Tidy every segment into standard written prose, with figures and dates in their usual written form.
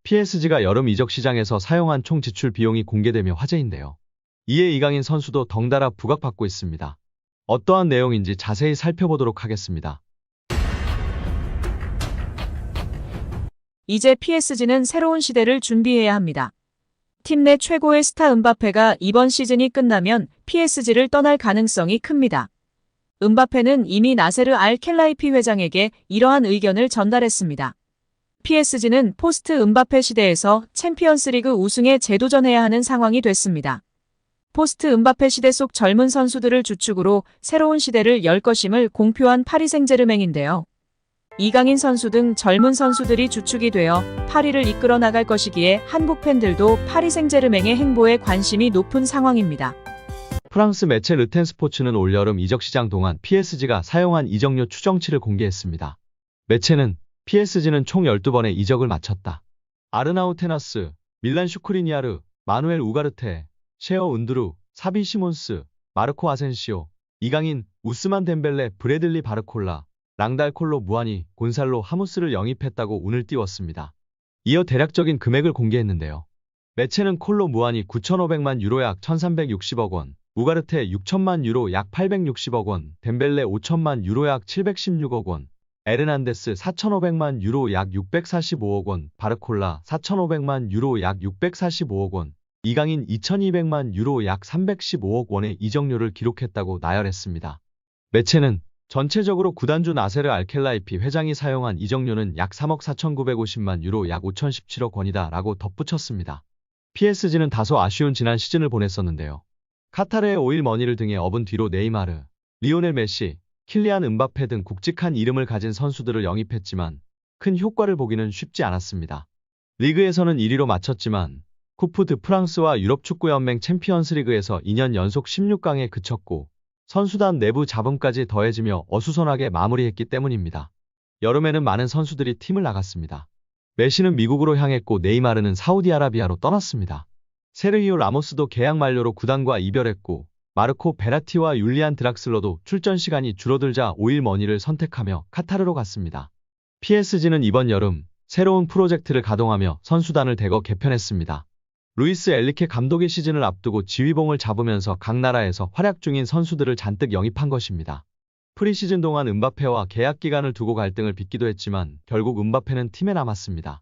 PSG가 여름 이적 시장에서 사용한 총 지출 비용이 공개되며 화제인데요. 이에 이강인 선수도 덩달아 부각받고 있습니다. 어떠한 내용인지 자세히 살펴보도록 하겠습니다. 이제 PSG는 새로운 시대를 준비해야 합니다. 팀 내 최고의 스타 음바페가 이번 시즌이 끝나면 PSG를 떠날 가능성이 큽니다. 음바페는 이미 나세르 알켈라이피 회장에게 이러한 의견을 전달했습니다. PSG는 포스트 음바페 시대에서 챔피언스리그 우승에 재도전해야 하는 상황이 됐습니다. 포스트 음바페 시대 속 젊은 선수들을 주축으로 새로운 시대를 열 것임을 공표한 파리 생제르맹인데요. 이강인 선수 등 젊은 선수들이 주축이 되어 파리를 이끌어 나갈 것이기에 한국 팬들도 파리 생제르맹의 행보에 관심이 높은 상황입니다. 프랑스 매체 르텐 스포츠는 올여름 이적 시장 동안 PSG가 사용한 이적료 추정치를 공개했습니다. 매체는 PSG는 총 12번의 이적을 마쳤다. 아르나우 테나스, 밀란 슈크리니아르, 마누엘 우가르테, 셰어 운드루, 사비 시몬스, 마르코 아센시오, 이강인, 우스만 덴벨레, 브래들리 바르콜라, 랑달 콜로 무아니, 곤살로 하무스를 영입했다고 운을 띄웠습니다. 이어 대략적인 금액을 공개했는데요. 매체는 콜로 무아니 9,500만 유로 약 1,360억 원, 우가르테 6천만 유로 약 860억 원, 덴벨레 5천만 유로 약 716억 원, 에르난데스 4,500만 유로 약 645억 원, 바르콜라 4,500만 유로 약 645억 원, 이강인 2,200만 유로 약 315억 원의 이적료를 기록했다고 나열했습니다. 매체는 전체적으로 구단주 나세르 알켈라이피 회장이 사용한 이적료는 약 3억 4,950만 유로 약 5,017억 원이다 라고 덧붙였습니다. PSG는 다소 아쉬운 지난 시즌을 보냈었는데요. 카타르의 오일 머니를 등에 업은 뒤로 네이마르, 리오넬 메시, 킬리안 음바페 등 굵직한 이름을 가진 선수들을 영입했지만 큰 효과를 보기는 쉽지 않았습니다. 리그에서는 1위로 마쳤지만 쿠프 드 프랑스와 유럽축구연맹 챔피언스리그에서 2년 연속 16강에 그쳤고 선수단 내부 잡음까지 더해지며 어수선하게 마무리했기 때문입니다. 여름에는 많은 선수들이 팀을 나갔습니다. 메시는 미국으로 향했고 네이마르는 사우디아라비아로 떠났습니다. 세르히오 라모스도 계약 만료로 구단과 이별했고 마르코 베라티와 율리안 드락슬러도 출전 시간이 줄어들자 오일 머니를 선택하며 카타르로 갔습니다. PSG는 이번 여름 새로운 프로젝트를 가동하며 선수단을 대거 개편했습니다. 루이스 엘리케 감독의 시즌을 앞두고 지휘봉을 잡으면서 각 나라에서 활약 중인 선수들을 잔뜩 영입한 것입니다. 프리시즌 동안 음바페와 계약 기간을 두고 갈등을 빚기도 했지만 결국 음바페는 팀에 남았습니다.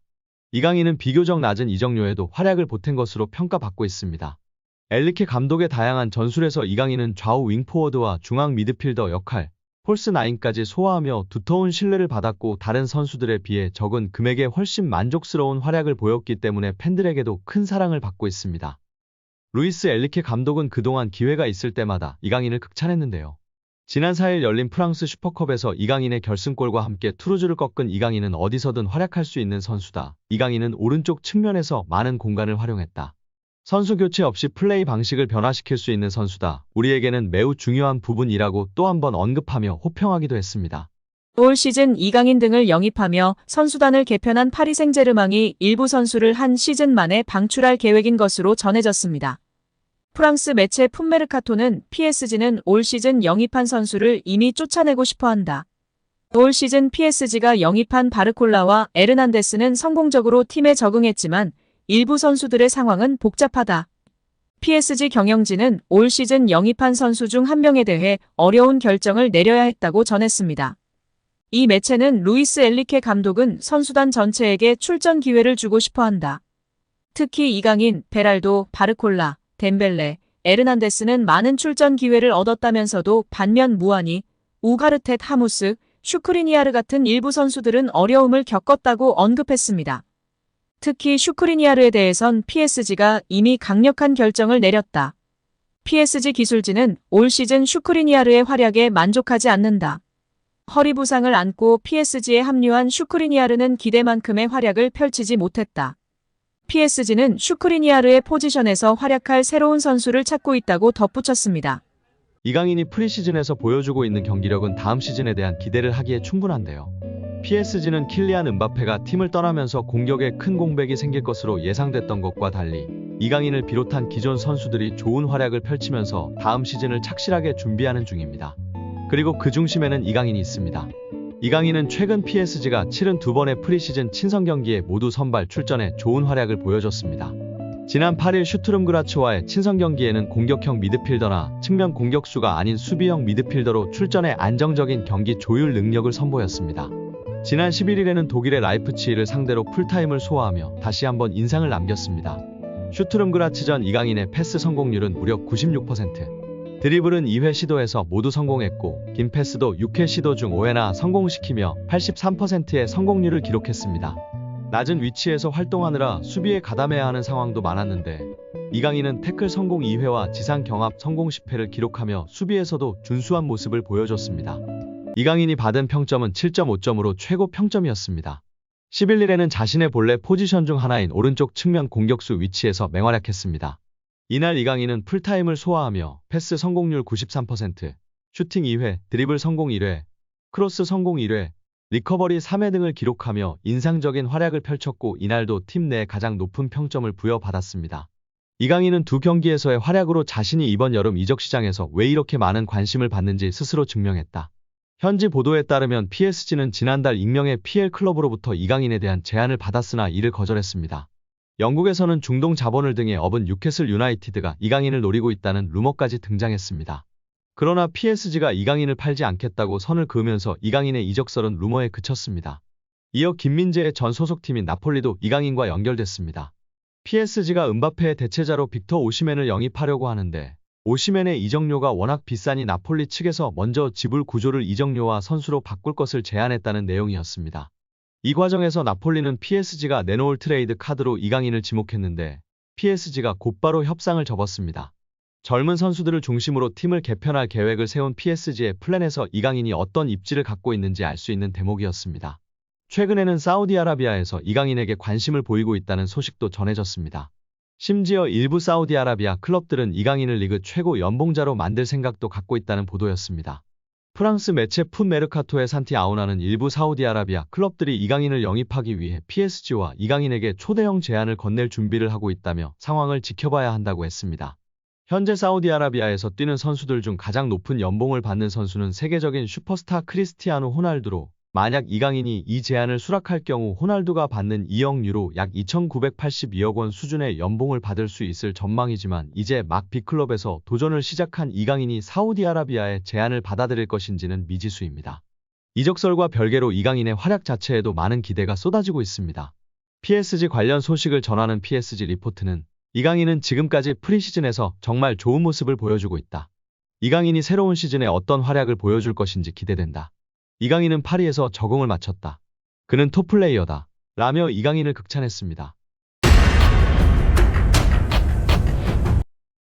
이강인은 비교적 낮은 이적료에도 활약을 보탠 것으로 평가받고 있습니다. 엘리케 감독의 다양한 전술에서 이강인은 좌우 윙포워드와 중앙 미드필더 역할, 폴스9까지 소화하며 두터운 신뢰를 받았고 다른 선수들에 비해 적은 금액에 훨씬 만족스러운 활약을 보였기 때문에 팬들에게도 큰 사랑을 받고 있습니다. 루이스 엘리케 감독은 그동안 기회가 있을 때마다 이강인을 극찬했는데요. 지난 4일 열린 프랑스 슈퍼컵에서 이강인의 결승골과 함께 투르즈를 꺾은 이강인은 어디서든 활약할 수 있는 선수다. 이강인은 오른쪽 측면에서 많은 공간을 활용했다. 선수 교체 없이 플레이 방식을 변화시킬 수 있는 선수다. 우리에게는 매우 중요한 부분이라고 또 한 번 언급하며 호평하기도 했습니다. 올 시즌 이강인 등을 영입하며 선수단을 개편한 파리 생제르맹이 일부 선수를 한 시즌 만에 방출할 계획인 것으로 전해졌습니다. 프랑스 매체 풋메르카토는 PSG는 올 시즌 영입한 선수를 이미 쫓아내고 싶어한다. 올 시즌 PSG가 영입한 바르콜라와 에르난데스는 성공적으로 팀에 적응했지만 일부 선수들의 상황은 복잡하다. PSG 경영진은 올 시즌 영입한 선수 중 한 명에 대해 어려운 결정을 내려야 했다고 전했습니다. 이 매체는 루이스 엘리케 감독은 선수단 전체에게 출전 기회를 주고 싶어한다. 특히 이강인, 베랄도, 바르콜라, 덴벨레, 에르난데스는 많은 출전 기회를 얻었다면서도 반면 무아니, 우가르테 하무스, 슈크리니아르 같은 일부 선수들은 어려움을 겪었다고 언급했습니다. 특히 슈크리니아르에 대해선 PSG가 이미 강력한 결정을 내렸다. PSG 기술진은 올 시즌 슈크리니아르의 활약에 만족하지 않는다. 허리 부상을 안고 PSG에 합류한 슈크리니아르는 기대만큼의 활약을 펼치지 못했다. PSG는 슈크리니아르의 포지션에서 활약할 새로운 선수를 찾고 있다고 덧붙였습니다. 이강인이 프리시즌에서 보여주고 있는 경기력은 다음 시즌에 대한 기대를 하기에 충분한데요. PSG는 킬리안 음바페가 팀을 떠나면서 공격에 큰 공백이 생길 것으로 예상됐던 것과 달리 이강인을 비롯한 기존 선수들이 좋은 활약을 펼치면서 다음 시즌을 착실하게 준비하는 중입니다. 그리고 그 중심에는 이강인이 있습니다. 이강인은 최근 PSG가 치른 2번의 프리시즌 친선 경기에 모두 선발 출전해 좋은 활약을 보여줬습니다. 지난 8일 슈투름그라츠와의 친선 경기에는 공격형 미드필더나 측면 공격수가 아닌 수비형 미드필더로 출전해 안정적인 경기 조율 능력을 선보였습니다. 지난 11일에는 독일의 라이프치히를 상대로 풀타임을 소화하며 다시 한번 인상을 남겼습니다. 슈투름그라츠전 이강인의 패스 성공률은 무려 96%, 드리블은 2회 시도에서 모두 성공했고 긴 패스도 6회 시도 중 5회나 성공시키며 83%의 성공률을 기록했습니다. 낮은 위치에서 활동하느라 수비에 가담해야 하는 상황도 많았는데 이강인은 태클 성공 2회와 지상 경합 성공 10회를 기록하며 수비에서도 준수한 모습을 보여줬습니다. 이강인이 받은 평점은 7.5점으로 최고 평점이었습니다. 11일에는 자신의 본래 포지션 중 하나인 오른쪽 측면 공격수 위치에서 맹활약했습니다. 이날 이강인은 풀타임을 소화하며 패스 성공률 93%, 슈팅 2회, 드리블 성공 1회, 크로스 성공 1회, 리커버리 3회 등을 기록하며 인상적인 활약을 펼쳤고 이날도 팀 내 가장 높은 평점을 부여받았습니다. 이강인은 두 경기에서의 활약으로 자신이 이번 여름 이적 시장에서 왜 이렇게 많은 관심을 받는지 스스로 증명했다. 현지 보도에 따르면 PSG는 지난달 익명의 PL 클럽으로부터 이강인에 대한 제안을 받았으나 이를 거절했습니다. 영국에서는 중동 자본을 등에 업은 뉴캐슬 유나이티드가 이강인을 노리고 있다는 루머까지 등장했습니다. 그러나 PSG가 이강인을 팔지 않겠다고 선을 그으면서 이강인의 이적설은 루머에 그쳤습니다. 이어 김민재의 전 소속팀인 나폴리도 이강인과 연결됐습니다. PSG가 음바페의 대체자로 빅터 오시멘을 영입하려고 하는데 오시멘의 이적료가 워낙 비싸니 나폴리 측에서 먼저 지불 구조를 이적료와 선수로 바꿀 것을 제안했다는 내용이었습니다. 이 과정에서 나폴리는 PSG가 내놓을 트레이드 카드로 이강인을 지목했는데 PSG가 곧바로 협상을 접었습니다. 젊은 선수들을 중심으로 팀을 개편할 계획을 세운 PSG의 플랜에서 이강인이 어떤 입지를 갖고 있는지 알 수 있는 대목이었습니다. 최근에는 사우디아라비아에서 이강인에게 관심을 보이고 있다는 소식도 전해졌습니다. 심지어 일부 사우디아라비아 클럽들은 이강인을 리그 최고 연봉자로 만들 생각도 갖고 있다는 보도였습니다. 프랑스 매체 풋 메르카토의 산티 아우나는 일부 사우디아라비아 클럽들이 이강인을 영입하기 위해 PSG와 이강인에게 초대형 제안을 건넬 준비를 하고 있다며 상황을 지켜봐야 한다고 했습니다. 현재 사우디아라비아에서 뛰는 선수들 중 가장 높은 연봉을 받는 선수는 세계적인 슈퍼스타 크리스티아노 호날두로 만약 이강인이 이 제안을 수락할 경우 호날두가 받는 2억 유로 약 2,982억 원 수준의 연봉을 받을 수 있을 전망이지만 이제 막 B클럽에서 도전을 시작한 이강인이 사우디아라비아의 제안을 받아들일 것인지는 미지수입니다. 이적설과 별개로 이강인의 활약 자체에도 많은 기대가 쏟아지고 있습니다. PSG 관련 소식을 전하는 PSG 리포트는 이강인은 지금까지 프리시즌에서 정말 좋은 모습을 보여주고 있다. 이강인이 새로운 시즌에 어떤 활약을 보여줄 것인지 기대된다. 이강인은 파리에서 적응을 마쳤다. 그는 톱플레이어다. 라며 이강인을 극찬했습니다.